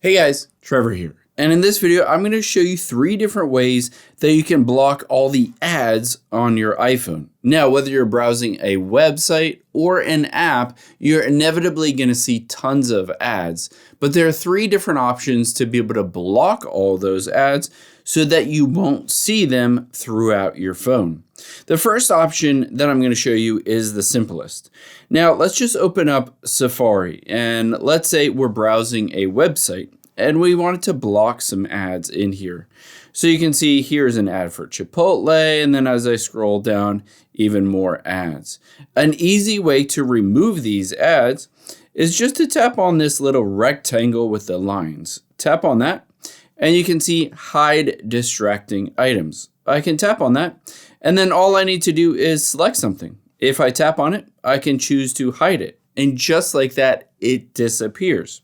Hey guys, Trevor here. And in this video, I'm going to show you 3 different ways that you can block all the ads on your iPhone. Now, whether you're browsing a website or an app, you're inevitably going to see tons of ads. But there are 3 different options to be able to block all those ads so that you won't see them throughout your phone. The first option that I'm going to show you is the simplest. Now, let's just open up Safari and let's say we're browsing a website and we wanted to block some ads in here. So you can see here's an ad for Chipotle, and then as I scroll down, even more ads. An easy way to remove these ads is just to tap on this little rectangle with the lines. Tap on that, and you can see hide distracting items. I can tap on that, and then all I need to do is select something. If I tap on it, I can choose to hide it. And just like that, it disappears.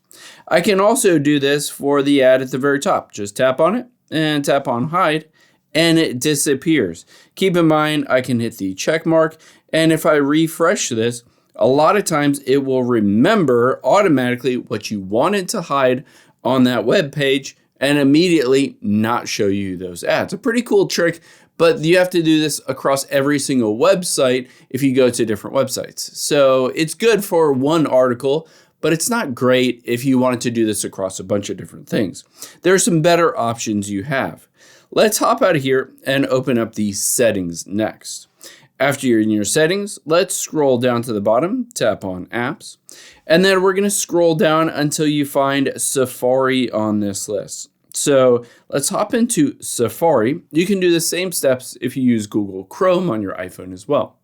I can also do this for the ad at the very top. Just tap on it and tap on hide, and it disappears. Keep in mind, I can hit the check mark, and if I refresh this, a lot of times it will remember automatically what you wanted to hide on that web page and immediately not show you those ads. A pretty cool trick, but you have to do this across every single website if you go to different websites. So it's good for one article, but it's not great if you wanted to do this across a bunch of different things. There are some better options you have. Let's hop out of here and open up the settings next. After you're in your settings, let's scroll down to the bottom, tap on apps, and then we're going to scroll down until you find Safari on this list. So let's hop into Safari. You can do the same steps if you use Google Chrome on your iPhone as well.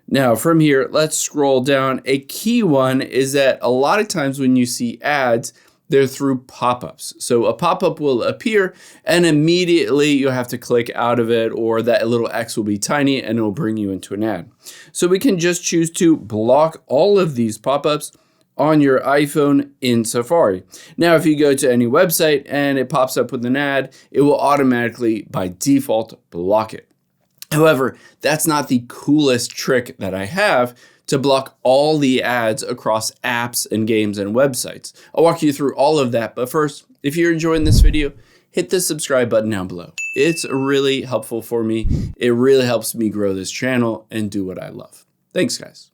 Now from here, let's scroll down. A key one is that a lot of times when you see ads, they're through pop-ups. So a pop-up will appear and immediately you'll have to click out of it, or that little X will be tiny and it will bring you into an ad. So we can just choose to block all of these pop-ups on your iPhone in Safari. Now, if you go to any website and it pops up with an ad, it will automatically, by default, block it. However, that's not the coolest trick that I have to block all the ads across apps and games and websites. I'll walk you through all of that, but first, if you're enjoying this video, hit the subscribe button down below. It's really helpful for me. It really helps me grow this channel and do what I love. Thanks, guys.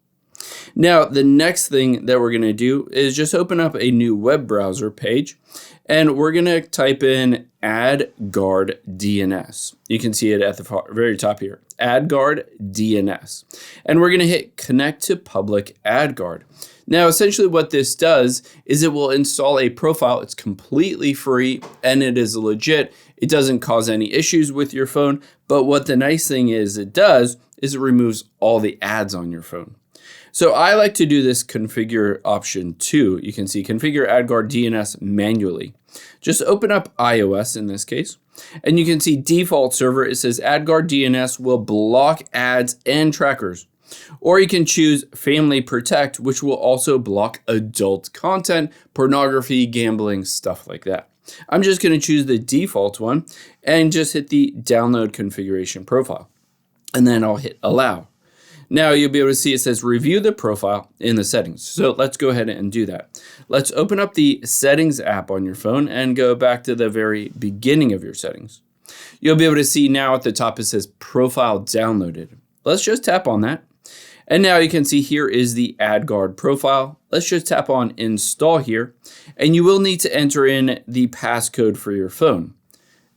Now, the next thing that we're going to do is just open up a new web browser page, and we're going to type in AdGuard DNS. You can see it at the very top here, AdGuard DNS. And we're going to hit Connect to Public AdGuard. Now, essentially what this does is it will install a profile. It's completely free and it is legit. It doesn't cause any issues with your phone. But what the nice thing is it does is it removes all the ads on your phone. So I like to do this configure option 2. You can see configure AdGuard DNS manually. Just open up iOS in this case, and you can see default server. It says AdGuard DNS will block ads and trackers. Or you can choose Family Protect, which will also block adult content, pornography, gambling, stuff like that. I'm just going to choose the default one and just hit the download configuration profile. And then I'll hit allow. Now you'll be able to see it says review the profile in the settings. So let's go ahead and do that. Let's open up the settings app on your phone and go back to the very beginning of your settings. You'll be able to see now at the top it says profile downloaded. Let's just tap on that. And now you can see here is the AdGuard profile. Let's just tap on install here, and you will need to enter in the passcode for your phone.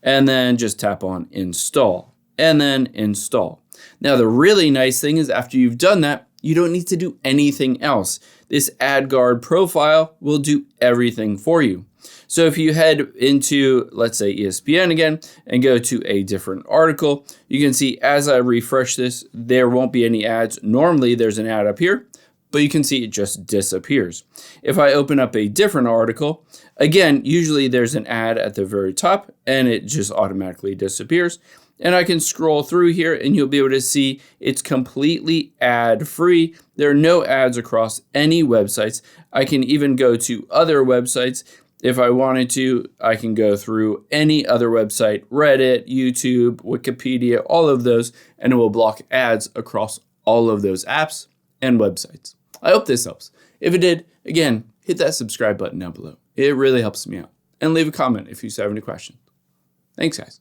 And then just tap on install and then install. Now, the really nice thing is after you've done that, you don't need to do anything else. This AdGuard profile will do everything for you. So if you head into, let's say, ESPN again and go to a different article, you can see as I refresh this, there won't be any ads. Normally, there's an ad up here, but you can see it just disappears. If I open up a different article, again, usually there's an ad at the very top and it just automatically disappears. And I can scroll through here and you'll be able to see it's completely ad-free. There are no ads across any websites. I can even go to other websites. If I wanted to, I can go through any other website, Reddit, YouTube, Wikipedia, all of those, and it will block ads across all of those apps and websites. I hope this helps. If it did, again, hit that subscribe button down below. It really helps me out. and leave a comment if you have any questions. Thanks, guys.